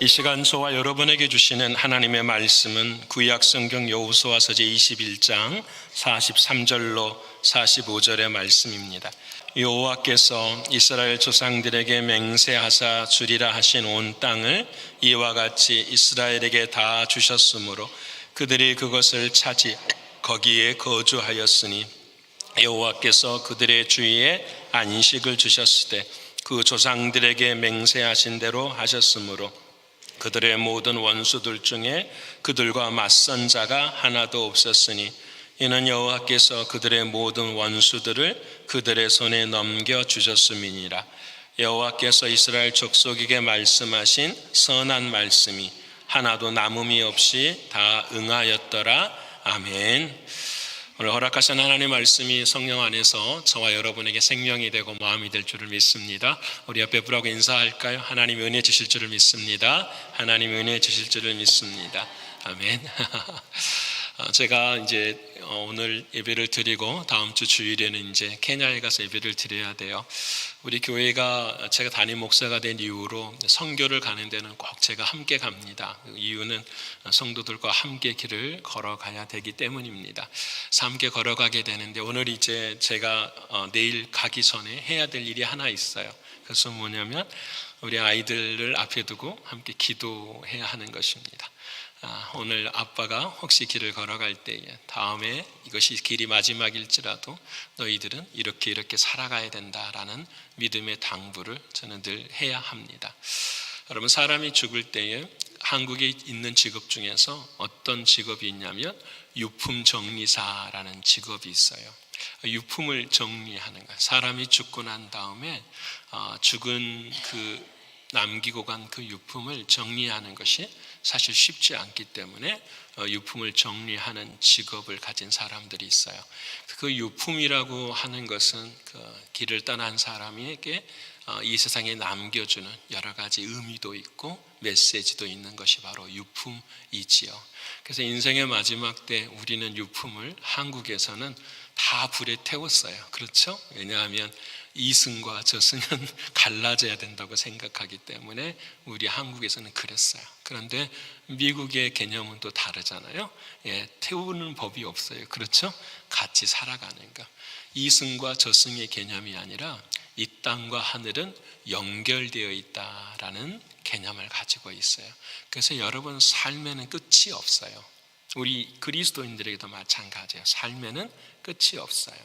이 시간 저와 여러분에게 주시는 하나님의 말씀은 구약성경 여호수아서 제21장 43절로 45절의 말씀입니다. 여호와께서 이스라엘 조상들에게 맹세하사 주리라 하신 온 땅을 이와 같이 이스라엘에게 다 주셨으므로 그들이 그것을 차지 거기에 거주하였으니 여호와께서 그들의 주위에 안식을 주셨을 때 그 조상들에게 맹세하신 대로 하셨으므로 그들의 모든 원수들 중에 그들과 맞선 자가 하나도 없었으니 이는 여호와께서 그들의 모든 원수들을 그들의 손에 넘겨주셨음이니라. 여호와께서 이스라엘 족속에게 말씀하신 선한 말씀이 하나도 남음이 없이 다 응하였더라. 아멘. 오늘 허락하신 하나님의 말씀이 성령 안에서 저와 여러분에게 생명이 되고 마음이 될 줄을 믿습니다. 우리 옆에 분하고 인사할까요? 하나님 은혜 주실 줄을 믿습니다. 하나님 은혜 주실 줄을 믿습니다. 아멘. 제가 이제 오늘 예배를 드리고 다음 주 주일에는 이제 케냐에 가서 예배를 드려야 돼요. 우리 교회가 제가 담임 목사가 된 이후로 선교를 가는 데는 꼭 제가 함께 갑니다. 이유는 성도들과 함께 길을 걸어가야 되기 때문입니다. 함께 걸어가게 되는데 오늘 이제 제가 내일 가기 전에 해야 될 일이 하나 있어요. 그래서 뭐냐면 우리 아이들을 앞에 두고 함께 기도해야 하는 것입니다. 오늘 아빠가 혹시 길을 걸어갈 때에 다음에 이것이 길이 마지막일지라도 너희들은 이렇게 살아가야 된다라는 믿음의 당부를 저는 늘 해야 합니다. 여러분, 사람이 죽을 때에 한국에 있는 직업 중에서 어떤 직업이 있냐면 유품 정리사라는 직업이 있어요. 유품을 정리하는 거예요. 사람이 죽고 난 다음에 죽은 남기고 간 그 유품을 정리하는 것이 사실 쉽지 않기 때문에 유품을 정리하는 직업을 가진 사람들이 있어요. 그 유품이라고 하는 것은 길을 떠난 사람에게 이 세상에 남겨주는 여러 가지 의미도 있고 메시지도 있는 것이 바로 유품이지요. 그래서 인생의 마지막 때 우리는 유품을 한국에서는 다 불에 태웠어요. 그렇죠? 왜냐하면 이승과 저승은 갈라져야 된다고 생각하기 때문에 우리 한국에서는 그랬어요. 그런데 미국의 개념은 또 다르잖아요. 태우는 법이 없어요. 그렇죠? 같이 살아가는 것. 이승과 저승의 개념이 아니라 이 땅과 하늘은 연결되어 있다라는 개념을 가지고 있어요. 그래서 여러분 삶에는 끝이 없어요. 우리 그리스도인들에게도 마찬가지예요. 삶에는 끝이 없어요.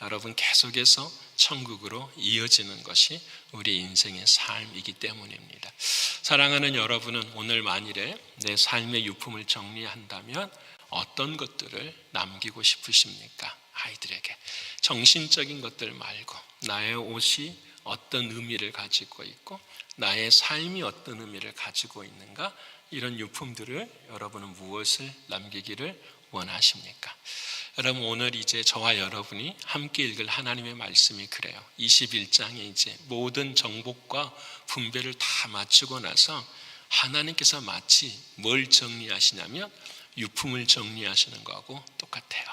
여러분 계속해서 천국으로 이어지는 것이 우리 인생의 삶이기 때문입니다. 사랑하는 여러분은 오늘 만일에 내 삶의 유품을 정리한다면 어떤 것들을 남기고 싶으십니까? 아이들에게 정신적인 것들 말고 나의 옷이 어떤 의미를 가지고 있고 나의 삶이 어떤 의미를 가지고 있는가, 이런 유품들을 여러분은 무엇을 남기기를 원하십니까? 여러분, 오늘 이제 저와 여러분이 함께 읽을 하나님의 말씀이 그래요. 21장에 이제 모든 정복과 분배를 다 마치고 나서 하나님께서 마치 뭘 정리하시냐면 유품을 정리하시는 거하고 똑같아요.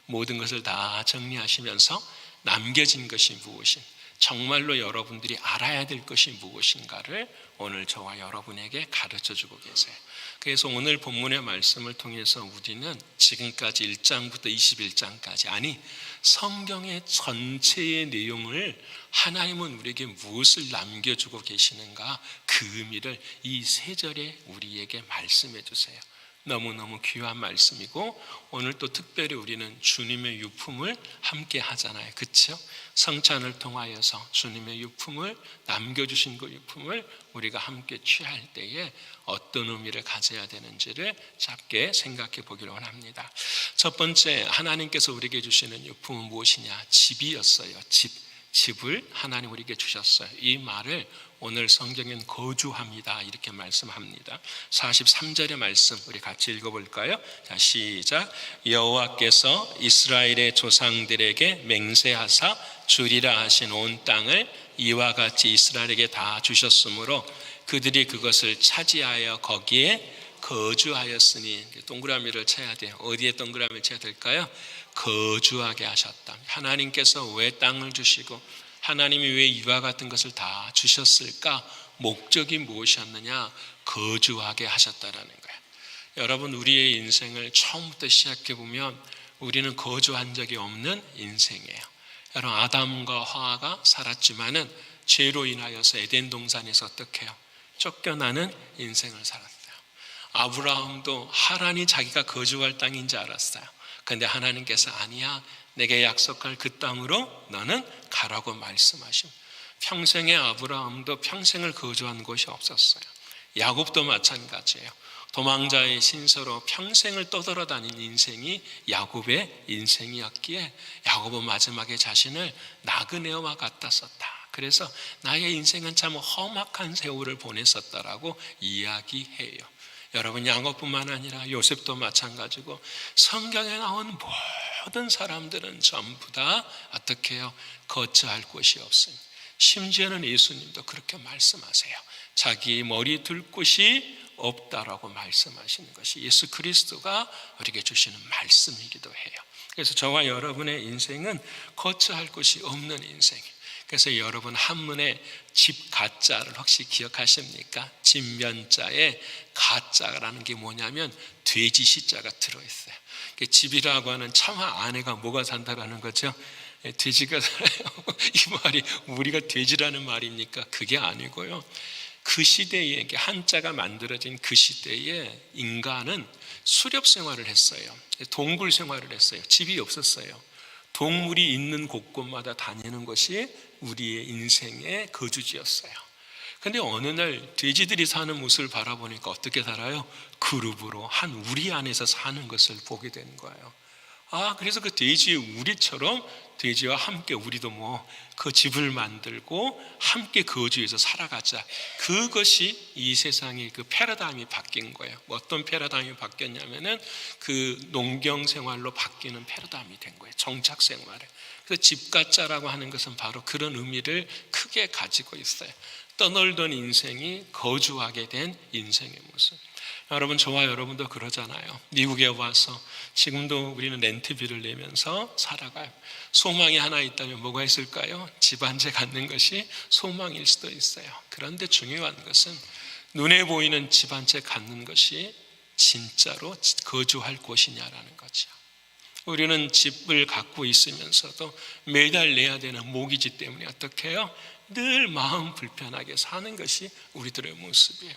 모든 것을 다 정리하시면서 남겨진 것이 무엇인, 정말로 여러분들이 알아야 될 것이 무엇인가를 오늘 저와 여러분에게 가르쳐주고 계세요. 그래서 오늘 본문의 말씀을 통해서 우리는 지금까지 1장부터 21장까지, 아니 성경의 전체의 내용을 하나님은 우리에게 무엇을 남겨주고 계시는가, 그 의미를 이 세 절에 우리에게 말씀해 주세요. 너무너무 귀한 말씀이고 오늘 또 특별히 우리는 주님의 유품을 함께 하잖아요. 그렇죠? 성찬을 통하여서 주님의 유품을 남겨주신 그 유품을 우리가 함께 취할 때에 어떤 의미를 가져야 되는지를 짧게 생각해 보기를 원합니다. 첫 번째, 하나님께서 우리에게 주시는 유품은 무엇이냐? 집이었어요. 집을 하나님 우리에게 주셨어요. 이 말을 오늘 성경엔 거주합니다 이렇게 말씀합니다. 43절의 말씀 우리 같이 읽어볼까요? 자, 시작. 여호와께서 이스라엘의 조상들에게 맹세하사 주리라 하신 온 땅을 이와 같이 이스라엘에게 다 주셨으므로 그들이 그것을 차지하여 거기에 거주하였으니, 동그라미를 쳐야 돼요. 어디에 동그라미를 쳐야 될까요? 거주하게 하셨다. 하나님께서 왜 땅을 주시고 하나님이 왜 이와 같은 것을 다 주셨을까? 목적이 무엇이었느냐? 거주하게 하셨다라는 거예요. 여러분, 우리의 인생을 처음부터 시작해 보면 우리는 거주한 적이 없는 인생이에요. 여러분, 아담과 하와가 살았지만은 죄로 인하여서 에덴 동산에서 어떻게 해요? 쫓겨나는 인생을 살았어요. 아브라함도 하란이 자기가 거주할 땅인지 알았어요. 그런데 하나님께서 아니야, 내게 약속할 그 땅으로 너는 가라고 말씀하십니다. 평생에 아브라함도 평생을 거주한 곳이 없었어요. 야곱도 마찬가지예요. 도망자의 신세로 평생을 떠돌아다닌 인생이 야곱의 인생이었기에 야곱은 마지막에 자신을 나그네와 같다 썼다. 그래서 나의 인생은 참 험악한 세월을 보냈었다라고 이야기해요. 여러분, 야곱뿐만 아니라 요셉도 마찬가지고 성경에 나온 모든 사람들은 전부 다 어떻게 해요? 거처할 곳이 없습니다. 심지어는 예수님도 그렇게 말씀하세요. 자기 머리 둘 곳이 없다라고 말씀하시는 것이 예수 그리스도가 우리에게 주시는 말씀이기도 해요. 그래서 저와 여러분의 인생은 거처할 곳이 없는 인생이에요. 그래서 여러분, 한문에 집 가자를 혹시 기억하십니까? 집면자에 가자라는 게 뭐냐면 돼지 시자가 들어있어요. 집이라고 하는 참화 안에가 뭐가 산다라는 거죠? 돼지가 살아요. 이 말이 우리가 돼지라는 말입니까? 그게 아니고요. 그 시대에, 한자가 만들어진 그 시대에 인간은 수렵 생활을 했어요. 동굴 생활을 했어요. 집이 없었어요. 동물이 있는 곳곳마다 다니는 것이 우리의 인생의 거주지였어요. 그런데 어느 날 돼지들이 사는 모습을 바라보니까 어떻게 살아요? 그룹으로 한 우리 안에서 사는 것을 보게 되는 거예요. 그래서 그 돼지의 우리처럼 돼지와 함께 우리도 그 집을 만들고 함께 거주해서 살아가자. 그것이 이 세상의 그 패러다임이 바뀐 거예요. 어떤 패러다임이 바뀌었냐면은 그 농경 생활로 바뀌는 패러다임이 된 거예요. 정착 생활에. 그래서 집가자라고 하는 것은 바로 그런 의미를 크게 가지고 있어요. 떠놀던 인생이 거주하게 된 인생의 모습. 여러분, 저와 여러분도 그러잖아요. 미국에 와서 지금도 우리는 렌트비를 내면서 살아가요. 소망이 하나 있다면 뭐가 있을까요? 집 한 채 갖는 것이 소망일 수도 있어요. 그런데 중요한 것은 눈에 보이는 집 한 채 갖는 것이 진짜로 거주할 곳이냐라는 거죠. 우리는 집을 갖고 있으면서도 매달 내야 되는 모기지 때문에 어떻게 해요? 늘 마음 불편하게 사는 것이 우리들의 모습이에요.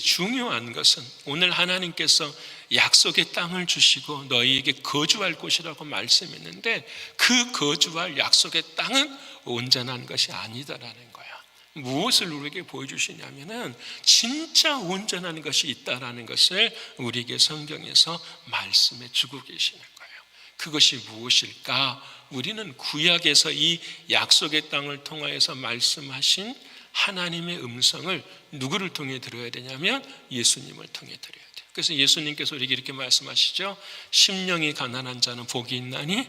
중요한 것은 오늘 하나님께서 약속의 땅을 주시고 너희에게 거주할 곳이라고 말씀했는데 그 거주할 약속의 땅은 온전한 것이 아니다라는 거야. 무엇을 우리에게 보여주시냐면은 진짜 온전한 것이 있다라는 것을 우리에게 성경에서 말씀해 주고 계시는 거예요. 그것이 무엇일까? 우리는 구약에서 이 약속의 땅을 통하여서 말씀하신 하나님의 음성을 누구를 통해 들어야 되냐면 예수님을 통해 들어야 돼요. 그래서 예수님께서 우리에게 이렇게 말씀하시죠. 심령이 가난한 자는 복이 있나니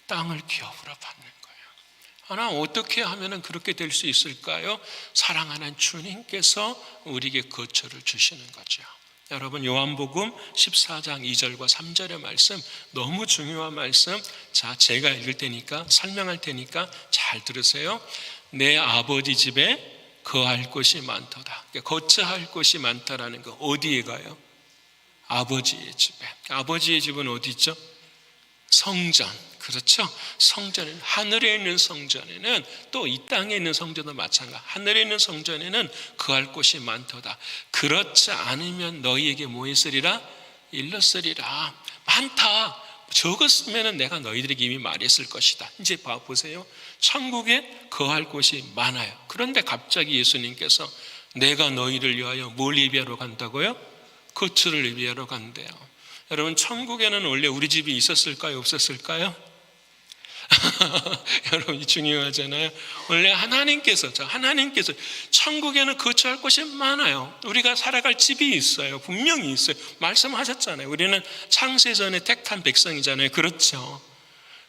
땅을 기업으로 받는 거예요. 하나, 어떻게 하면 그렇게 될 수 있을까요? 사랑하는 주님께서 우리에게 거처를 주시는 거죠. 여러분, 요한복음 14장 2절과 3절의 말씀, 너무 중요한 말씀. 자, 제가 읽을 테니까, 설명할 테니까 잘 들으세요. 내 아버지 집에 거할 곳이 많도다. 거처할 곳이 많다라는 거 어디에 가요? 아버지의 집에. 아버지의 집은 어디 있죠? 성전. 그렇죠? 성전은, 하늘에 있는 성전에는, 또 이 땅에 있는 성전도 마찬가지. 하늘에 있는 성전에는 거할 곳이 많도다. 그렇지 않으면 너희에게 뭐 했으리라? 일렀으리라. 많다. 적었으면 내가 너희들에게 이미 말했을 것이다. 이제 보세요. 천국에 거할 곳이 많아요. 그런데 갑자기 예수님께서 내가 너희를 위하여 뭘 예비하러 간다고요? 거처를 예비하러 간대요. 여러분, 천국에는 원래 우리 집이 있었을까요? 없었을까요? 여러분, 중요하잖아요. 원래 하나님께서 천국에는 거처할 곳이 많아요. 우리가 살아갈 집이 있어요. 분명히 있어요. 말씀하셨잖아요. 우리는 창세전에 택한 백성이잖아요. 그렇죠?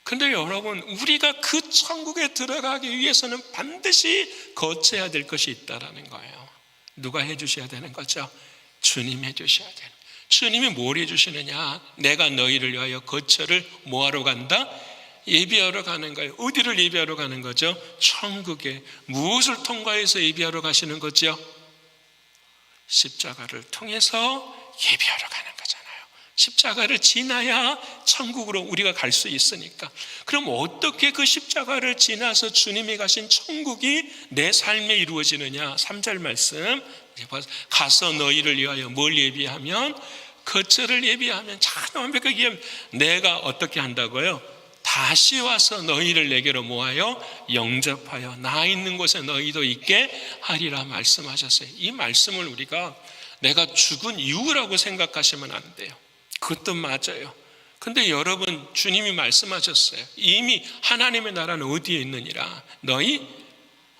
근데 여러분, 우리가 그 천국에 들어가기 위해서는 반드시 거쳐야 될 것이 있다라는 거예요. 누가 해주셔야 되는 거죠? 주님 해주셔야 돼요. 주님이 뭘 해주시느냐? 내가 너희를 위하여 거처를 뭐하러 간다? 예비하러 가는 거예요. 어디를 예비하러 가는 거죠? 천국에. 무엇을 통과해서 예비하러 가시는 거죠? 십자가를 통해서 예비하러 가는 거잖아요. 십자가를 지나야 천국으로 우리가 갈 수 있으니까. 그럼 어떻게 그 십자가를 지나서 주님이 가신 천국이 내 삶에 이루어지느냐? 3절 말씀 가서 너희를 위하여 뭘 예비하면? 거처를 예비하면 참 완벽하게 내가 어떻게 한다고요? 다시 와서 너희를 내게로 모아요 영접하여 나 있는 곳에 너희도 있게 하리라 말씀하셨어요. 이 말씀을 우리가 내가 죽은 이유라고 생각하시면 안 돼요. 그것도 맞아요. 근데 여러분, 주님이 말씀하셨어요. 이미 하나님의 나라는 어디에 있느니라? 너희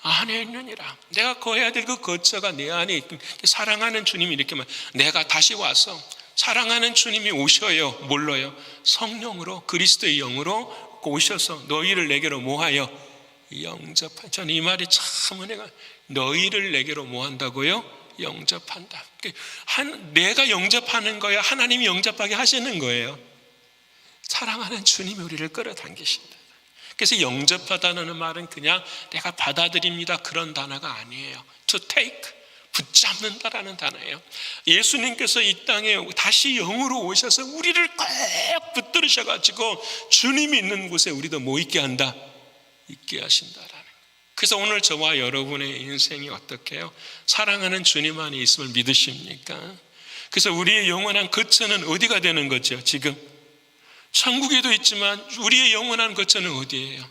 안에 있느니라. 내가 거해야 될 그 거처가 내 안에 있고, 사랑하는 주님이 이렇게 말, 내가 다시 와서 사랑하는 주님이 오셔요. 뭘로요? 성령으로, 그리스도의 영으로 오셔서 너희를 내게로 모아요 영접한다. 저는 이 말이 참 은혜가, 너희를 내게로 모한다고요? 영접한다. 내가 영접하는 거야? 하나님이 영접하게 하시는 거예요? 사랑하는 주님이 우리를 끌어당기신다. 그래서 영접하다는 말은 그냥 내가 받아들입니다 그런 단어가 아니에요. To take, 붙잡는다라는 단어예요. 예수님께서 이 땅에 다시 영으로 오셔서 우리를 꼭 붙들으셔가지고 주님이 있는 곳에 우리도 뭐 있게 한다? 있게 하신다라는 거예요. 그래서 오늘 저와 여러분의 인생이 어떻게 해요? 사랑하는 주님 안에 있음을 믿으십니까? 그래서 우리의 영원한 거처는 어디가 되는 거죠? 지금 천국에도 있지만 우리의 영원한 거처는 어디예요?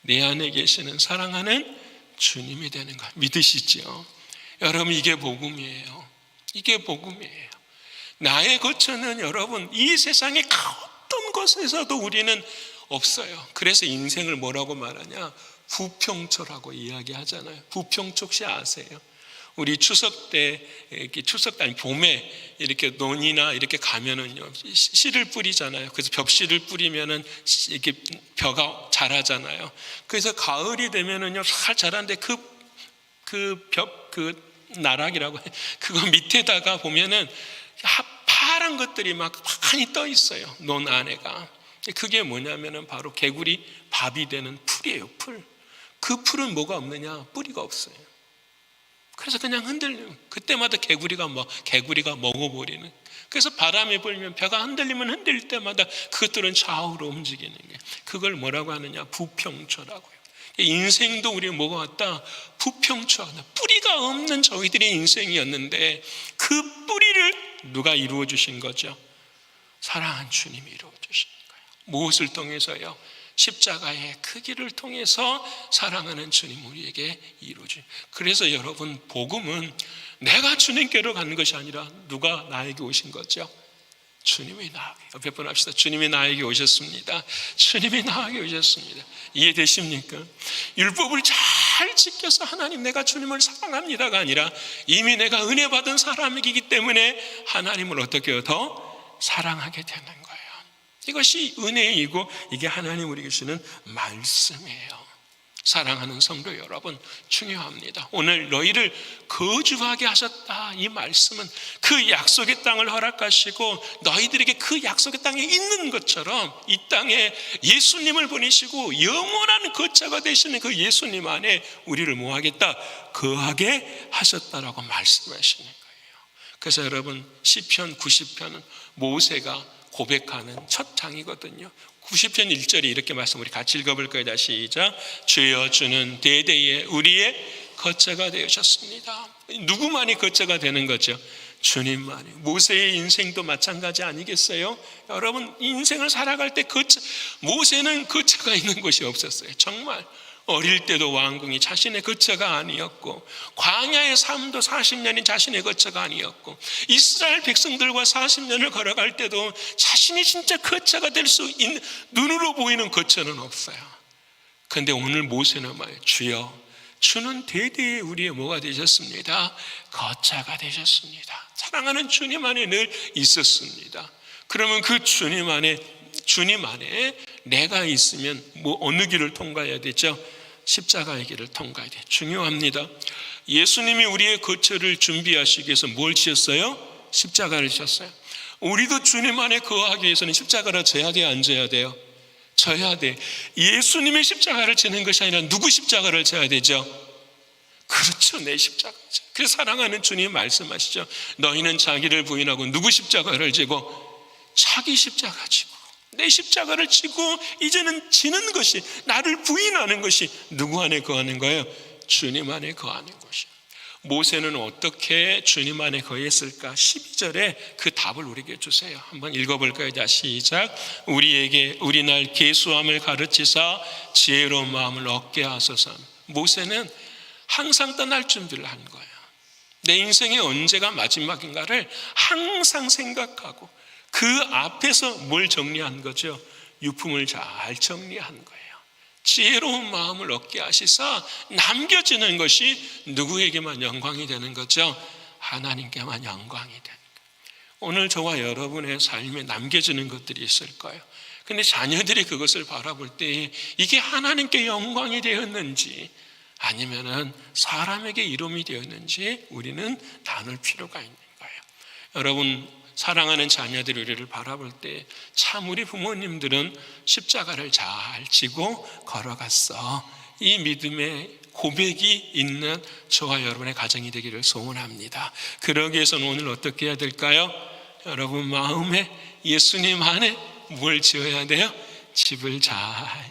내 안에 계시는 사랑하는 주님이 되는 거 믿으시죠? 여러분, 이게 복음이에요. 이게 복음이에요. 나의 거처는 여러분 이 세상의 어떤 곳에서도 우리는 없어요. 그래서 인생을 뭐라고 말하냐? 부평초라고 이야기하잖아요. 부평초 혹시 아세요? 우리 추석 때, 추석 때 아니 봄에 이렇게 논이나 이렇게 가면은요, 씨를 뿌리잖아요. 그래서 벽씨를 뿌리면은 이렇게 벼가 자라잖아요. 그래서 가을이 되면은요, 잘 자라는데 그 나락이라고 해. 그거 밑에다가 보면은 파란 것들이 막 많이 떠 있어요. 논 안에가. 그게 뭐냐면은 바로 개구리 밥이 되는 풀이에요. 풀. 그 풀은 뭐가 없느냐? 뿌리가 없어요. 그래서 그냥 흔들리면 그때마다 개구리가 먹어버리는. 그래서 바람이 불면 벼가 흔들리면 흔들릴 때마다 그것들은 좌우로 움직이는 게, 그걸 뭐라고 하느냐? 부평초라고요. 인생도 우리 뭐가 왔다? 부평초. 뿌리가 없는 저희들의 인생이었는데 그 뿌리를 누가 이루어 주신 거죠? 사랑한 주님이 이루어 주신 거예요. 무엇을 통해서요? 십자가의 크기를 통해서 사랑하는 주님 우리에게 이루어진. 그래서 여러분, 복음은 내가 주님께로 가는 것이 아니라 누가 나에게 오신 거죠? 주님이 나에게. 옆에 분 합시다. 주님이 나에게 오셨습니다. 주님이 나에게 오셨습니다. 이해되십니까? 율법을 잘 지켜서 하나님 내가 주님을 사랑합니다가 아니라 이미 내가 은혜 받은 사람이기 때문에 하나님을 어떻게 해요? 더 사랑하게 되는 거예요. 이것이 은혜이고 이게 하나님 우리에게 주시는 말씀이에요. 사랑하는 성도 여러분, 중요합니다. 오늘 너희를 거주하게 하셨다. 이 말씀은 그 약속의 땅을 허락하시고 너희들에게 그 약속의 땅에 있는 것처럼 이 땅에 예수님을 보내시고 영원한 거처가 되시는 그 예수님 안에 우리를 뭐하겠다? 거하게 하셨다라고 말씀하시는 거예요. 그래서 여러분, 시편 90편은 모세가 고백하는 첫 장이거든요. 90편 1절이 이렇게 말씀, 우리 같이 읽어볼 거예요. 시작. 주여, 주는 대대에 우리의 거처가 되셨습니다. 누구만이 거처가 되는 거죠? 주님만이. 모세의 인생도 마찬가지 아니겠어요? 여러분, 인생을 살아갈 때 모세는 거처가 있는 곳이 없었어요. 정말 어릴 때도 왕궁이 자신의 거처가 아니었고, 광야의 삶도 40년이 자신의 거처가 아니었고, 이스라엘 백성들과 40년을 걸어갈 때도 자신이 진짜 거처가 될 수 있는, 눈으로 보이는 거처는 없어요. 그런데 오늘 모세는 말이에요. 주여, 주는 대대에 우리의 뭐가 되셨습니다? 거처가 되셨습니다. 사랑하는 주님 안에 늘 있었습니다. 그러면 그 주님 안에 내가 있으면 어느 길을 통과해야 되죠? 십자가의 길을 통과해야 돼요. 중요합니다. 예수님이 우리의 거처를 준비하시기 위해서 뭘 지었어요? 십자가를 지었어요. 우리도 주님 안에 거하기 위해서는 십자가를 져야 돼요? 안 져야 돼요? 져야 돼. 예수님의 십자가를 지는 것이 아니라 누구 십자가를 져야 되죠? 그렇죠. 내 십자가죠. 그래서 사랑하는 주님 말씀하시죠. 너희는 자기를 부인하고 누구 십자가를 지고? 자기 십자가 지고 내 십자가를 지고 이제는 지는 것이, 나를 부인하는 것이 누구 안에 거하는 거예요? 주님 안에 거하는 것이에요. 모세는 어떻게 주님 안에 거했을까? 12절에 그 답을 우리에게 주세요. 한번 읽어볼까요? 자, 시작. 우리 날 계수함을 가르치사 지혜로운 마음을 얻게 하소서. 모세는 항상 떠날 준비를 한 거예요. 내 인생의 언제가 마지막인가를 항상 생각하고 그 앞에서 뭘 정리한 거죠? 유품을 잘 정리한 거예요. 지혜로운 마음을 얻게 하시사 남겨지는 것이 누구에게만 영광이 되는 거죠? 하나님께만 영광이 되는 거예요. 오늘 저와 여러분의 삶에 남겨지는 것들이 있을 거예요. 근데 자녀들이 그것을 바라볼 때 이게 하나님께 영광이 되었는지 아니면은 사람에게 이름이 되었는지 우리는 나눌 필요가 있는 거예요. 여러분, 사랑하는 자녀들이 우리를 바라볼 때 참 우리 부모님들은 십자가를 잘 지고 걸어갔어. 이 믿음의 고백이 있는 저와 여러분의 가정이 되기를 소원합니다. 그러기 위해서는 오늘 어떻게 해야 될까요? 여러분 마음에 예수님 안에 뭘 지어야 돼요? 집을 잘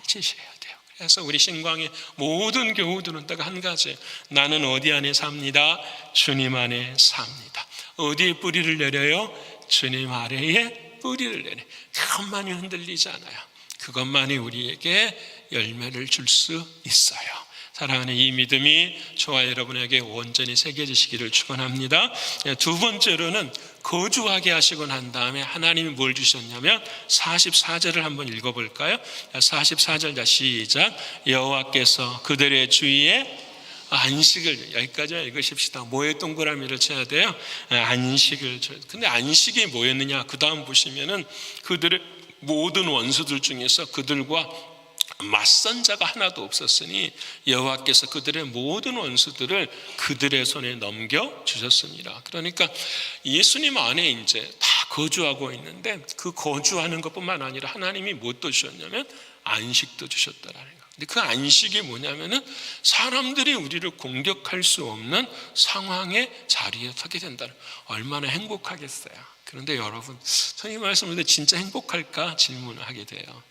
지셔야 돼요. 그래서 우리 신광의 모든 교우들은 딱 한 가지, 나는 어디 안에 삽니다? 주님 안에 삽니다. 어디에 뿌리를 내려요? 주님 아래에 뿌리를 내려. 그것만이 흔들리지 않아요. 그것만이 우리에게 열매를 줄 수 있어요. 사랑하는 이 믿음이 저와 여러분에게 온전히 새겨지시기를 축원합니다. 두 번째로는 거주하게 하시고 난 다음에 하나님이 뭘 주셨냐면 44절을 한번 읽어볼까요? 44절 시작. 여호와께서 그들의 주위에 안식을, 여기까지 읽으십시다. 뭐에 동그라미를 쳐야 돼요? 안식을. 근데 안식이 뭐였느냐? 그 다음 보시면은 그들의 모든 원수들 중에서 그들과 맞선 자가 하나도 없었으니 여호와께서 그들의 모든 원수들을 그들의 손에 넘겨 주셨습니다. 그러니까 예수님 안에 이제 다 거주하고 있는데 그 거주하는 것뿐만 아니라 하나님이 무엇도 주셨냐면 안식도 주셨다라는 거예요. 근데 그 안식이 뭐냐면은 사람들이 우리를 공격할 수 없는 상황의 자리에 서게 된다는, 얼마나 행복하겠어요. 그런데 여러분, 저는 이 말씀을 듣는데 진짜 행복할까 질문을 하게 돼요.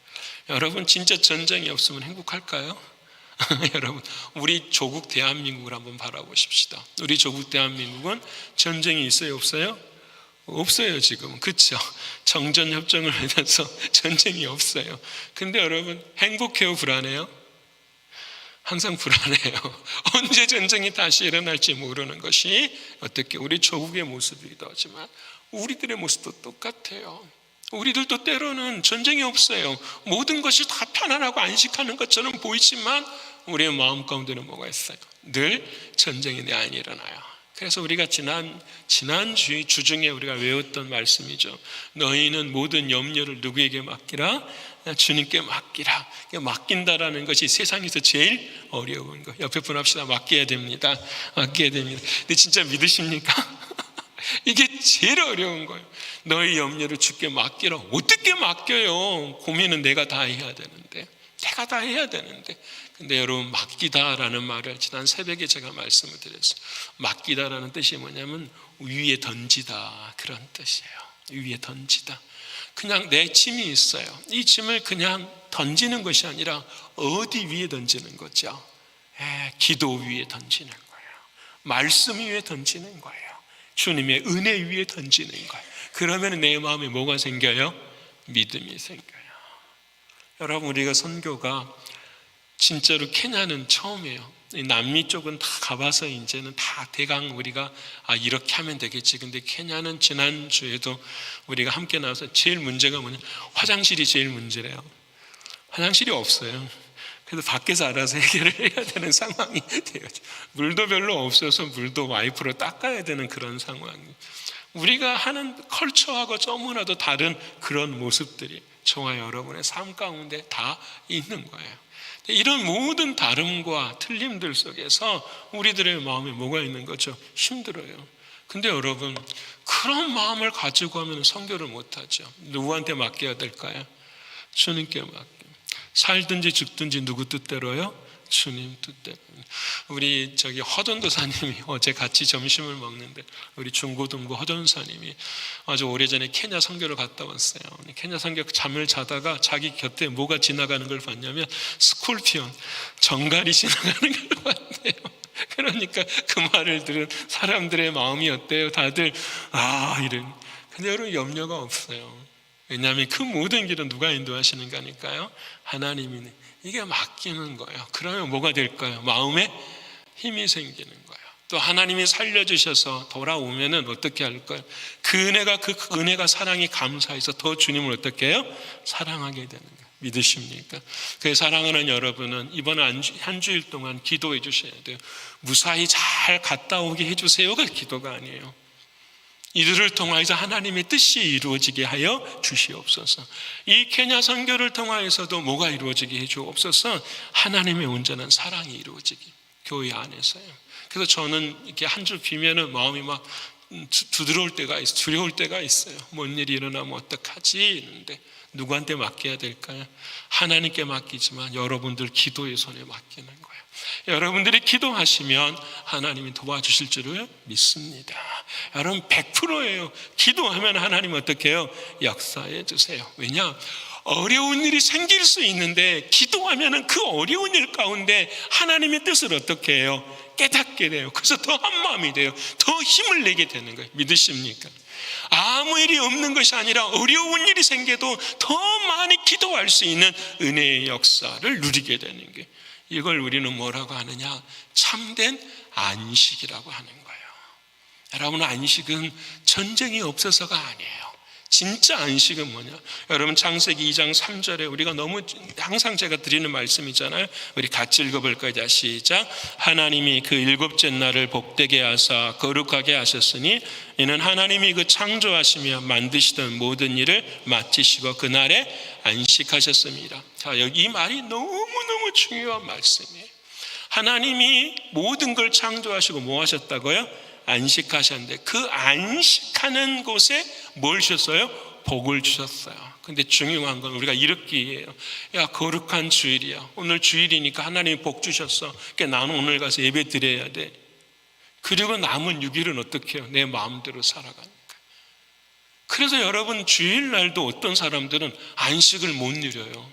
여러분, 진짜 전쟁이 없으면 행복할까요? 여러분, 우리 조국 대한민국을 한번 바라보십시다. 우리 조국 대한민국은 전쟁이 있어요, 없어요? 없어요. 지금, 그렇죠? 정전협정을 맺어서 전쟁이 없어요. 근데 여러분, 행복해요, 불안해요? 항상 불안해요. 언제 전쟁이 다시 일어날지 모르는 것이 어떻게 우리 조국의 모습이기도 하지만 우리들의 모습도 똑같아요. 우리들도 때로는 전쟁이 없어요. 모든 것이 다 편안하고 안식하는 것처럼 보이지만 우리의 마음 가운데는 뭐가 있어요? 늘 전쟁이 내 안에 일어나요. 그래서 우리가 지난 주중에 우리가 외웠던 말씀이죠. 너희는 모든 염려를 누구에게 맡기라? 주님께 맡기라. 맡긴다라는 것이 세상에서 제일 어려운 거. 옆에 분 합시다. 맡겨야 됩니다. 맡겨야 됩니다. 근데 진짜 믿으십니까? 이게 제일 어려운 거예요. 너희 염려를 주께 맡기라. 어떻게 맡겨요? 고민은 내가 다 해야 되는데. 내가 다 해야 되는데. 근데 여러분, 맡기다라는 말을 지난 새벽에 제가 말씀을 드렸어요. 맡기다라는 뜻이 뭐냐면 위에 던지다, 그런 뜻이에요. 위에 던지다. 그냥 내 짐이 있어요. 이 짐을 그냥 던지는 것이 아니라 어디 위에 던지는 거죠? 기도 위에 던지는 거예요. 말씀 위에 던지는 거예요. 주님의 은혜 위에 던지는 거예요. 그러면 내 마음에 뭐가 생겨요? 믿음이 생겨요. 여러분, 우리가 선교가 진짜로 케냐는 처음이에요. 남미 쪽은 다 가봐서 이제는 다 대강 우리가 이렇게 하면 되겠지. 근데 케냐는 지난주에도 우리가 함께 나와서 제일 문제가 뭐냐, 화장실이 제일 문제래요. 화장실이 없어요. 그래서 밖에서 알아서 해결을 해야 되는 상황이 돼요. 물도 별로 없어서 물도 와이프로 닦아야 되는 그런 상황. 우리가 하는 컬처하고 너무나도 다른 그런 모습들이 저와 여러분의 삶 가운데 다 있는 거예요. 이런 모든 다름과 틀림들 속에서 우리들의 마음에 뭐가 있는 거죠? 힘들어요. 근데 여러분, 그런 마음을 가지고 하면 선교를 못하죠. 누구한테 맡겨야 될까요? 주님께 맡겨. 살든지 죽든지 누구 뜻대로요? 주님 뜻대로. 우리 허전도사님이 어제 같이 점심을 먹는데, 우리 중고등부 허전도사님이 아주 오래전에 케냐 선교를 갔다 왔어요. 케냐 선교 잠을 자다가 자기 곁에 뭐가 지나가는 걸 봤냐면 스콜피온, 정갈이 지나가는 걸 봤대요. 그러니까 그 말을 들은 사람들의 마음이 어때요? 다들 이런. 근데 여러분 염려가 없어요. 왜냐하면 그 모든 길은 누가 인도하시는 거니까요? 하나님이. 이게 맡기는 거예요. 그러면 뭐가 될까요? 마음에 힘이 생기는 거예요. 또 하나님이 살려주셔서 돌아오면은 어떻게 할까요? 그 은혜가 사랑이 감사해서 더 주님을 어떻게 해요? 사랑하게 되는 거예요. 믿으십니까? 그 사랑하는 여러분은 이번 한 주일 동안 기도해 주셔야 돼요. 무사히 잘 갔다 오게 해주세요가 기도가 아니에요. 이들을 통하여서 하나님의 뜻이 이루어지게 하여 주시옵소서. 이 케냐 선교를 통하여서도 뭐가 이루어지게 해주옵소서. 하나님의 온전한 사랑이 이루어지기, 교회 안에서요. 그래서 저는 이렇게 한 주 비면은 마음이 막 두려울 때가 있어요. 뭔 일이 일어나면 어떡하지? 있는데 누구한테 맡겨야 될까요? 하나님께 맡기지만 여러분들 기도의 손에 맡기는 거예요. 여러분들이 기도하시면 하나님이 도와주실 줄을 믿습니다. 여러분 100%예요. 기도하면 하나님 어떻게 해요? 역사해 주세요. 왜냐? 어려운 일이 생길 수 있는데 기도하면 그 어려운 일 가운데 하나님의 뜻을 어떻게 해요? 깨닫게 돼요. 그래서 더 한마음이 돼요. 더 힘을 내게 되는 거예요. 믿으십니까? 아무 일이 없는 것이 아니라 어려운 일이 생겨도 더 많이 기도할 수 있는 은혜의 역사를 누리게 되는 게, 이걸 우리는 뭐라고 하느냐? 참된 안식이라고 하는 거예요. 여러분, 안식은 전쟁이 없어서가 아니에요. 진짜 안식은 뭐냐? 여러분, 창세기 2장 3절에 우리가 너무 항상 제가 드리는 말씀이잖아요. 우리 같이 읽어볼까요? 자, 시작. 하나님이 그 일곱째 날을 복되게 하사 거룩하게 하셨으니 이는 하나님이 그 창조하시며 만드시던 모든 일을 마치시고 그날에 안식하셨습니다. 자, 여기 이 말이 너무너무 중요한 말씀이에요. 하나님이 모든 걸 창조하시고 뭐 하셨다고요? 안식하셨는데 그 안식하는 곳에 뭘 주셨어요? 복을 주셨어요. 근데 중요한 건 우리가 이렇게예요. 야, 거룩한 주일이야. 오늘 주일이니까 하나님이 복 주셨어. 그러니까 나는 오늘 가서 예배 드려야 돼. 그리고 남은 6일은 어떻게 해요? 내 마음대로 살아가니까. 그래서 여러분, 주일날도 어떤 사람들은 안식을 못 누려요.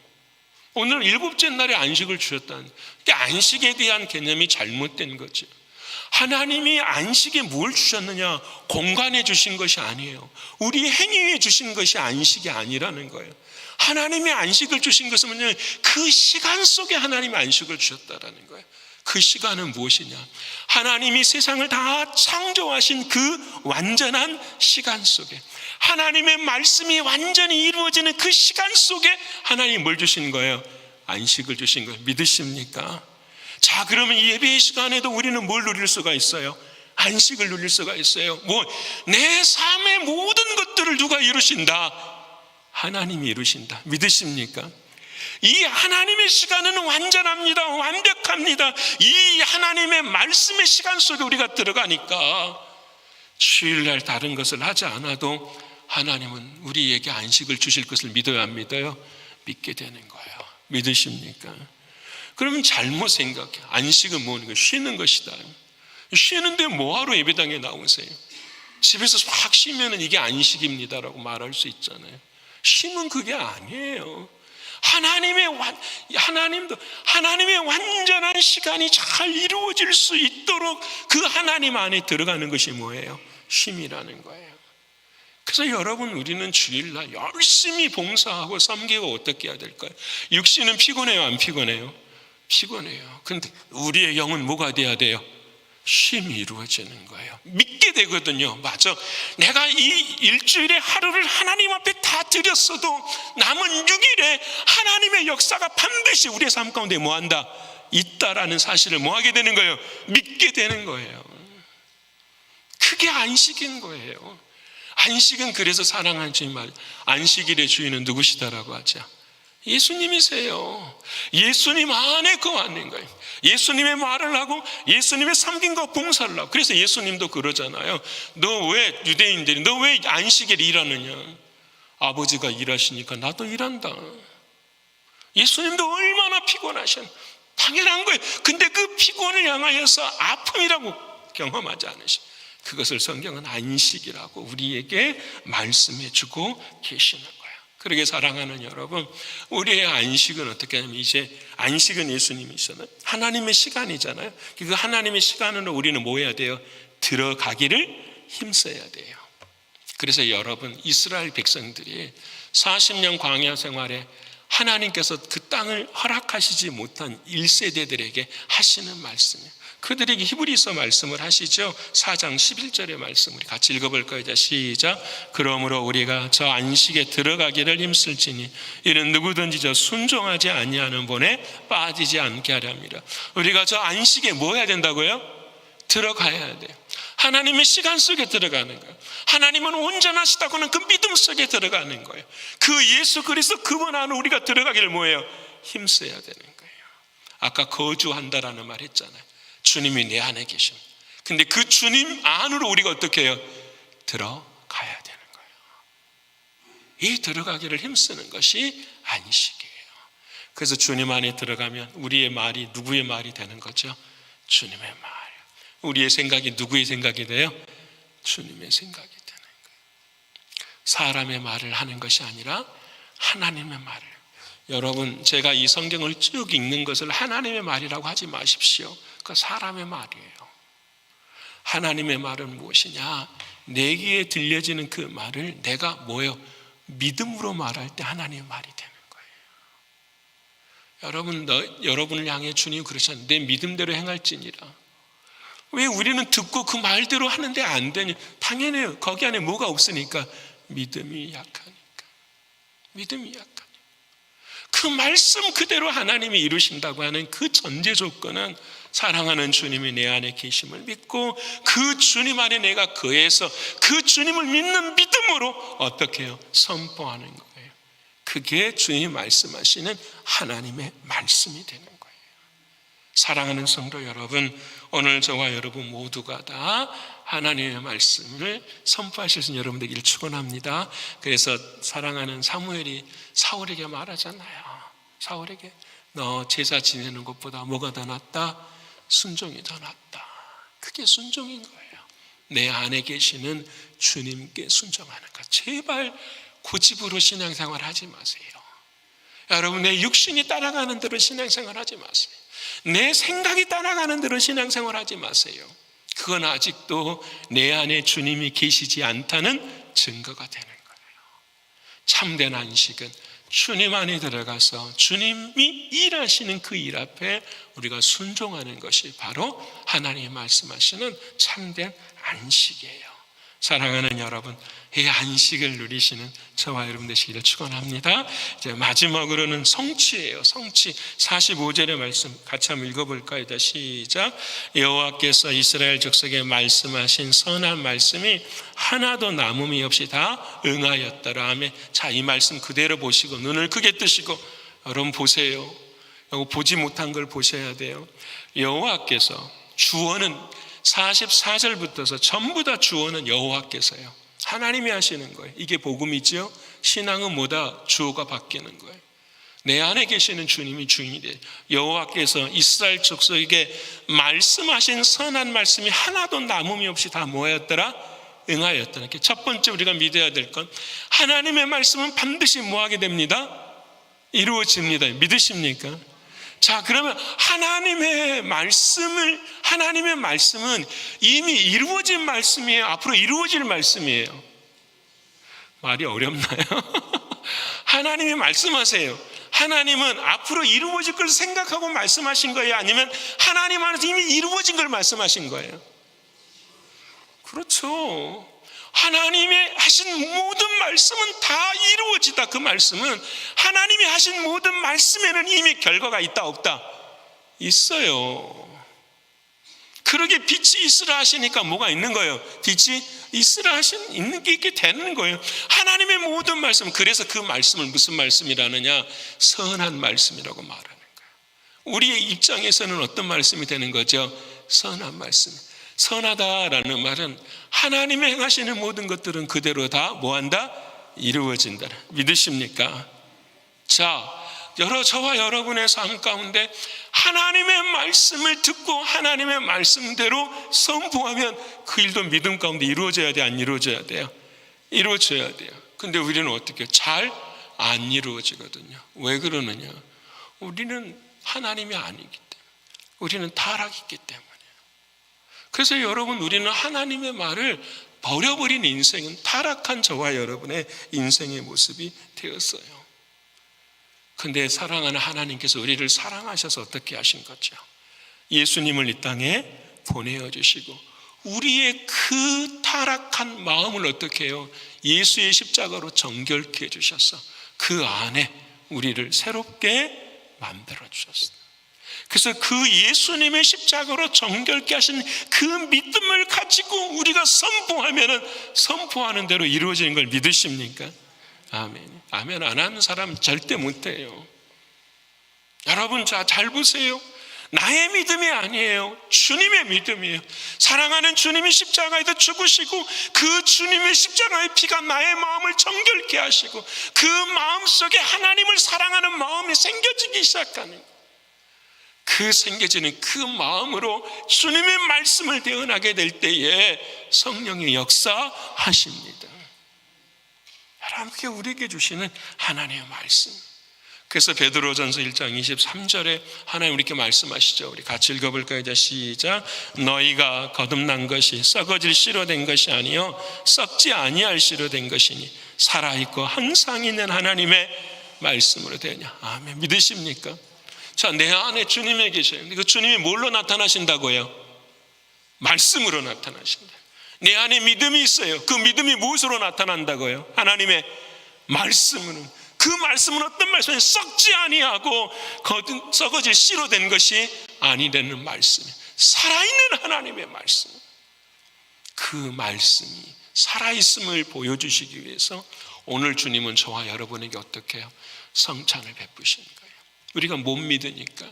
오늘 7째 날에 안식을 주셨다는, 근데 안식에 대한 개념이 잘못된 거죠. 하나님이 안식에 뭘 주셨느냐? 공간에 주신 것이 아니에요. 우리 행위에 주신 것이 안식이 아니라는 거예요. 하나님이 안식을 주신 것은 뭐냐면 그 시간 속에 하나님이 안식을 주셨다라는 거예요. 그 시간은 무엇이냐? 하나님이 세상을 다 창조하신 그 완전한 시간 속에, 하나님의 말씀이 완전히 이루어지는 그 시간 속에 하나님이 뭘 주신 거예요? 안식을 주신 거예요. 믿으십니까? 자, 그러면 이 예배의 시간에도 우리는 뭘 누릴 수가 있어요? 안식을 누릴 수가 있어요. 내 삶의 모든 것들을 누가 이루신다? 하나님이 이루신다. 믿으십니까? 이 하나님의 시간은 완전합니다. 완벽합니다. 이 하나님의 말씀의 시간 속에 우리가 들어가니까 주일날 다른 것을 하지 않아도 하나님은 우리에게 안식을 주실 것을 믿어야 안 믿어요? 믿게 되는 거예요. 믿으십니까? 그러면 잘못 생각해. 안식은 뭐는? 쉬는 것이다. 쉬는데 뭐하러 예배당에 나오세요? 집에서 확 쉬면 이게 안식입니다라고 말할 수 있잖아요. 쉼은 그게 아니에요. 하나님의 완전한 시간이 잘 이루어질 수 있도록 그 하나님 안에 들어가는 것이 뭐예요? 쉼이라는 거예요. 그래서 여러분, 우리는 주일날 열심히 봉사하고 섬기고 어떻게 해야 될까요? 육신은 피곤해요, 안 피곤해요? 피곤해요. 그런데 우리의 영은 뭐가 돼야 돼요? 쉼이 이루어지는 거예요. 믿게 되거든요. 맞아. 내가 이 일주일의 하루를 하나님 앞에 다 드렸어도 남은 6일에 하나님의 역사가 반드시 우리의 삶 가운데 뭐한다? 있다라는 사실을 뭐하게 되는 거예요? 믿게 되는 거예요. 그게 안식인 거예요. 안식은 그래서 사랑하는 주님 말, 안식일의 주인은 누구시다라고 하죠? 예수님이세요. 예수님 안에 거하는 거예요. 예수님의 말을 하고 예수님의 섬김과 봉사를 하고. 그래서 예수님도 그러잖아요. 너 왜 유대인들이 너 왜 안식일 일하느냐? 아버지가 일하시니까 나도 일한다. 예수님도 얼마나 피곤하셨. 당연한 거예요. 근데 그 피곤을 향하여서 아픔이라고 경험하지 않으시고, 그것을 성경은 안식이라고 우리에게 말씀해 주고 계시는 거예요. 그러게 사랑하는 여러분, 우리의 안식은 어떻게 하냐면, 이제 안식은 예수님이잖아요. 하나님의 시간이잖아요. 그 하나님의 시간으로 우리는 뭐 해야 돼요? 들어가기를 힘써야 돼요. 그래서 여러분, 이스라엘 백성들이 40년 광야 생활에 하나님께서 그 땅을 허락하시지 못한 1세대들에게 하시는 말씀이에요. 그들에게 히브리서 말씀을 하시죠. 4장 11절의 말씀 우리 같이 읽어볼까요? 자, 시작. 그러므로 우리가 저 안식에 들어가기를 힘쓸지니 이는 누구든지 저 순종하지 아니하는 본에 빠지지 않게 하려 합니다. 우리가 저 안식에 뭐 해야 된다고요? 들어가야 돼요. 하나님의 시간 속에 들어가는 거예요. 하나님은 온전하시다고는 그 믿음 속에 들어가는 거예요. 그 예수 그리스도 그분 안으로 우리가 들어가기를 뭐예요? 힘써야 되는 거예요. 아까 거주한다라는 말 했잖아요. 주님이 내 안에 계십니다. 근데 그 주님 안으로 우리가 어떻게 해요? 들어가야 되는 거예요. 이 들어가기를 힘쓰는 것이 안식이에요. 그래서 주님 안에 들어가면 우리의 말이 누구의 말이 되는 거죠? 주님의 말. 우리의 생각이 누구의 생각이 돼요? 주님의 생각이 되는 거예요. 사람의 말을 하는 것이 아니라 하나님의 말을. 여러분, 제가 이 성경을 쭉 읽는 것을 하나님의 말이라고 하지 마십시오. 그 사람의 말이에요. 하나님의 말은 무엇이냐? 내 귀에 들려지는 그 말을 내가 뭐예요? 믿음으로 말할 때 하나님의 말이 되는 거예요. 여러분을 향해 주님이 그러셨는데 내 믿음대로 행할지니라. 왜 우리는 듣고 그 말대로 하는데 안 되냐? 당연해요. 거기 안에 뭐가 없으니까. 믿음이 약하니까. 믿음이 약하니까. 그 말씀 그대로 하나님이 이루신다고 하는 그 전제 조건은 사랑하는 주님이 내 안에 계심을 믿고 그 주님 안에 내가 거해서 그 주님을 믿는 믿음으로 어떻게 해요? 선포하는 거예요. 그게 주님이 말씀하시는 하나님의 말씀이 되는 거예요. 사랑하는 성도 여러분, 오늘 저와 여러분 모두가 다 하나님의 말씀을 선포하실 수 있는 여러분 되기를 축원합니다. 그래서 사랑하는 사무엘이 사울에게 말하잖아요. 사울에게 너 제사 지내는 것보다 뭐가 더 낫다? 순종이 더 낫다. 그게 순종인 거예요. 내 안에 계시는 주님께 순종하는 것. 제발 고집으로 신앙생활 하지 마세요. 여러분, 내 육신이 따라가는 대로 신앙생활 하지 마세요. 내 생각이 따라가는 대로 신앙생활 하지 마세요. 그건 아직도 내 안에 주님이 계시지 않다는 증거가 되는 거예요. 참된 안식은 주님 안에 들어가서 주님이 일하시는 그 일 앞에 우리가 순종하는 것이 바로 하나님이 말씀하시는 참된 안식이에요. 사랑하는 여러분, 이 안식을 누리시는 저와 여러분 되시기를 축원합니다. 이제 마지막으로는 성취예요. 성취. 45절의 말씀 같이 한번 읽어볼까요? 시작. 여호와께서 이스라엘 족속에 말씀하신 선한 말씀이 하나도 남음이 없이 다 응하였더라. 아멘. 자, 이 말씀 그대로 보시고 눈을 크게 뜨시고 여러분 보세요. 보지 못한 걸 보셔야 돼요. 여호와께서 주어는 44절부터서 전부 다 주어는 여호와께서요. 하나님이 하시는 거예요. 이게 복음이죠. 신앙은 뭐다? 주어가 바뀌는 거예요. 내 안에 계시는 주님이 주인이 돼요. 여호와께서 이스라엘 족속에게 말씀하신 선한 말씀이 하나도 남음이 없이 다 뭐였더라? 응하였더라. 첫 번째 우리가 믿어야 될 건 하나님의 말씀은 반드시 뭐하게 됩니다? 이루어집니다. 믿으십니까? 자, 그러면 하나님의 말씀은 이미 이루어진 말씀이에요? 앞으로 이루어질 말씀이에요? 말이 어렵나요? 하나님이 말씀하세요. 하나님은 앞으로 이루어질 걸 생각하고 말씀하신 거예요? 아니면 하나님 안에서 이미 이루어진 걸 말씀하신 거예요? 그렇죠. 하나님이 하신 모든 말씀은 다 이루어지다. 그 말씀은 하나님이 하신 모든 말씀에는 이미 결과가 있다 없다? 있어요. 그러게 빛이 있으라 하시니까 뭐가 있는 거예요? 빛이 있으라 있는 게 있게 되는 거예요. 하나님의 모든 말씀. 그래서 그 말씀을 무슨 말씀이라느냐? 선한 말씀이라고 말하는 거예요. 우리의 입장에서는 어떤 말씀이 되는 거죠? 선한 말씀. 선하다라는 말은 하나님이 행하시는 모든 것들은 그대로 다 뭐한다? 이루어진다. 믿으십니까? 자, 저와 여러분의 삶 가운데 하나님의 말씀을 듣고 하나님의 말씀대로 선포하면 그 일도 믿음 가운데 이루어져야 돼, 안 이루어져야 돼요? 이루어져야 돼요. 근데 우리는 어떻게 잘 안 이루어지거든요. 왜 그러느냐? 우리는 하나님이 아니기 때문에, 우리는 타락했기 때문에. 그래서 여러분, 우리는 하나님의 말을 버려버린 인생은 타락한 저와 여러분의 인생의 모습이 되었어요. 근데 사랑하는 하나님께서 우리를 사랑하셔서 어떻게 하신 거죠? 예수님을 이 땅에 보내어주시고 우리의 그 타락한 마음을 어떻게 해요? 예수의 십자가로 정결케 해주셔서 그 안에 우리를 새롭게 만들어주셨어요. 그래서 그 예수님의 십자가로 정결케 하신 그 믿음을 가지고 우리가 선포하는 대로 이루어지는 걸 믿으십니까? 아멘. 아멘 안 하는 사람 절대 못해요. 여러분, 잘 보세요. 나의 믿음이 아니에요. 주님의 믿음이에요. 사랑하는 주님이 십자가에서 죽으시고 그 주님의 십자가의 피가 나의 마음을 정결케 하시고 그 마음속에 하나님을 사랑하는 마음이 생겨지기 시작하는 거예요. 그 생겨지는 그 마음으로 주님의 말씀을 대언하게 될 때에 성령이 역사하십니다. 하나님께 우리에게 주시는 하나님의 말씀. 그래서 베드로전서 1장 23절에 하나님 우리에게 말씀하시죠. 우리 같이 읽어볼까요? 이제 시작. 너희가 거듭난 것이 썩어질 씨로 된 것이 아니요 썩지 아니할 씨로 된 것이니 살아있고 항상 있는 하나님의 말씀으로 되냐. 아멘. 믿으십니까? 자, 내 안에 주님이 계셔요. 그 주님이 뭘로 나타나신다고요? 말씀으로 나타나신다. 내 안에 믿음이 있어요. 그 믿음이 무엇으로 나타난다고요? 하나님의 말씀으로. 그 말씀은 어떤 말씀이에요? 썩지 아니하고 썩어질 씨로 된 것이 아니라는 말씀이에요. 살아있는 하나님의 말씀. 그 말씀이 살아있음을 보여주시기 위해서 오늘 주님은 저와 여러분에게 어떻게 해요? 성찬을 베푸시는 거예요. 우리가 못 믿으니까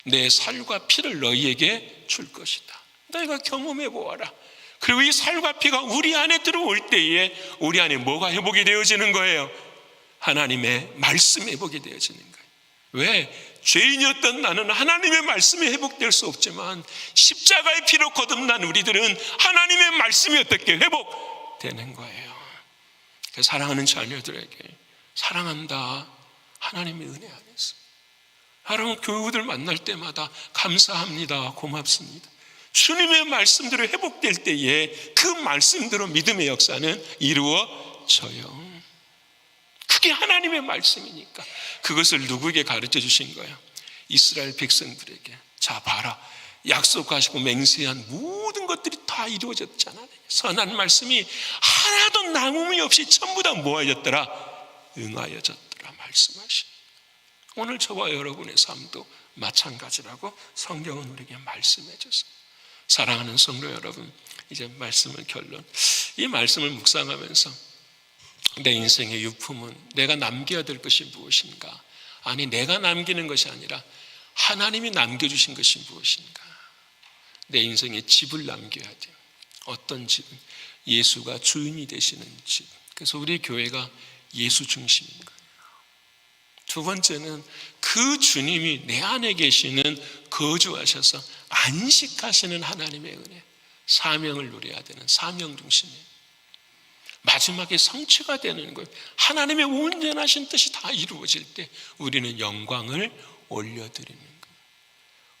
내 살과 피를 너희에게 줄 것이다. 너희가 경험해 보아라. 그리고 이 살과 피가 우리 안에 들어올 때에 우리 안에 뭐가 회복이 되어지는 거예요? 하나님의 말씀이 회복이 되어지는 거예요. 왜? 죄인이었던 나는 하나님의 말씀이 회복될 수 없지만 십자가의 피로 거듭난 우리들은 하나님의 말씀이 어떻게 회복되는 거예요. 그래서 사랑하는 자녀들에게 사랑한다. 하나님의 은혜 안에서. 여러분, 교우들 만날 때마다 감사합니다. 고맙습니다. 주님의 말씀대로 회복될 때에 그 말씀대로 믿음의 역사는 이루어져요. 그게 하나님의 말씀이니까. 그것을 누구에게 가르쳐 주신 거예요? 이스라엘 백성들에게. 자, 봐라. 약속하시고 맹세한 모든 것들이 다 이루어졌잖아요. 선한 말씀이 하나도 남음이 없이 전부 다 모아졌더라. 응하여졌더라 말씀하신. 오늘 저와 여러분의 삶도 마찬가지라고 성경은 우리에게 말씀해 줬어요. 사랑하는 성도 여러분, 이제 말씀을 결론. 이 말씀을 묵상하면서 내 인생의 유품은 내가 남겨야 될 것이 무엇인가? 아니, 내가 남기는 것이 아니라 하나님이 남겨주신 것이 무엇인가? 내 인생의 집을 남겨야 돼요. 어떤 집은? 예수가 주인이 되시는 집. 그래서 우리 교회가 예수 중심인 거예요. 두 번째는 그 주님이 내 안에 계시는 거주하셔서 안식하시는 하나님의 은혜. 사명을 누려야 되는 사명 중심이에요. 마지막에 성취가 되는 거예요. 하나님의 온전하신 뜻이 다 이루어질 때 우리는 영광을 올려드리는 거예요.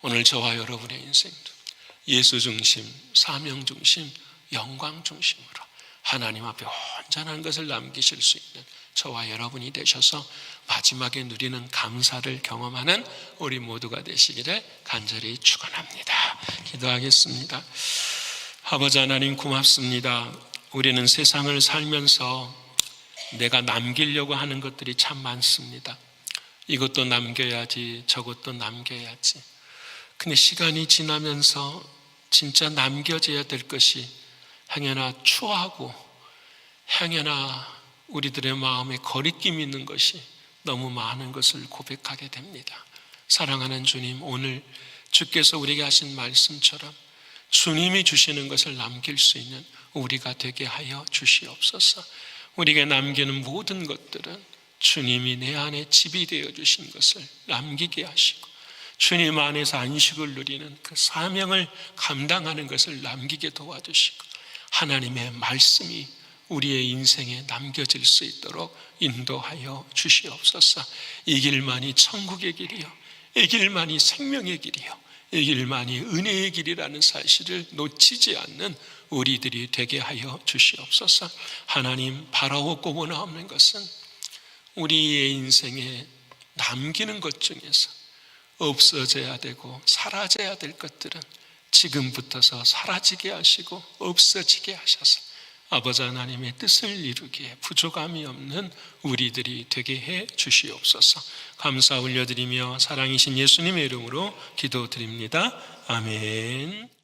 오늘 저와 여러분의 인생도 예수 중심, 사명 중심, 영광 중심으로 하나님 앞에 온전한 것을 남기실 수 있는 저와 여러분이 되셔서 마지막에 누리는 감사를 경험하는 우리 모두가 되시기를 간절히 축원합니다. 기도하겠습니다. 아버지 하나님, 고맙습니다. 우리는 세상을 살면서 내가 남기려고 하는 것들이 참 많습니다. 이것도 남겨야지, 저것도 남겨야지. 근데 시간이 지나면서 진짜 남겨져야 될 것이 행여나 추하고 행여나 우리들의 마음에 거리낌 있는 것이 너무 많은 것을 고백하게 됩니다. 사랑하는 주님, 오늘 주께서 우리에게 하신 말씀처럼 주님이 주시는 것을 남길 수 있는 우리가 되게 하여 주시옵소서. 우리에게 남기는 모든 것들은 주님이 내 안에 집이 되어 주신 것을 남기게 하시고, 주님 안에서 안식을 누리는 그 사명을 감당하는 것을 남기게 도와주시고, 하나님의 말씀이 우리의 인생에 남겨질 수 있도록 인도하여 주시옵소서. 이 길만이 천국의 길이요, 이 길만이 생명의 길이요, 이 길만이 은혜의 길이라는 사실을 놓치지 않는 우리들이 되게 하여 주시옵소서. 하나님, 바라옵고 원하옵는 것은 우리의 인생에 남기는 것 중에서 없어져야 되고 사라져야 될 것들은 지금부터서 사라지게 하시고 없어지게 하셔서 아버지 하나님의 뜻을 이루기에 부족함이 없는 우리들이 되게 해 주시옵소서. 감사 올려드리며 사랑이신 예수님의 이름으로 기도드립니다. 아멘.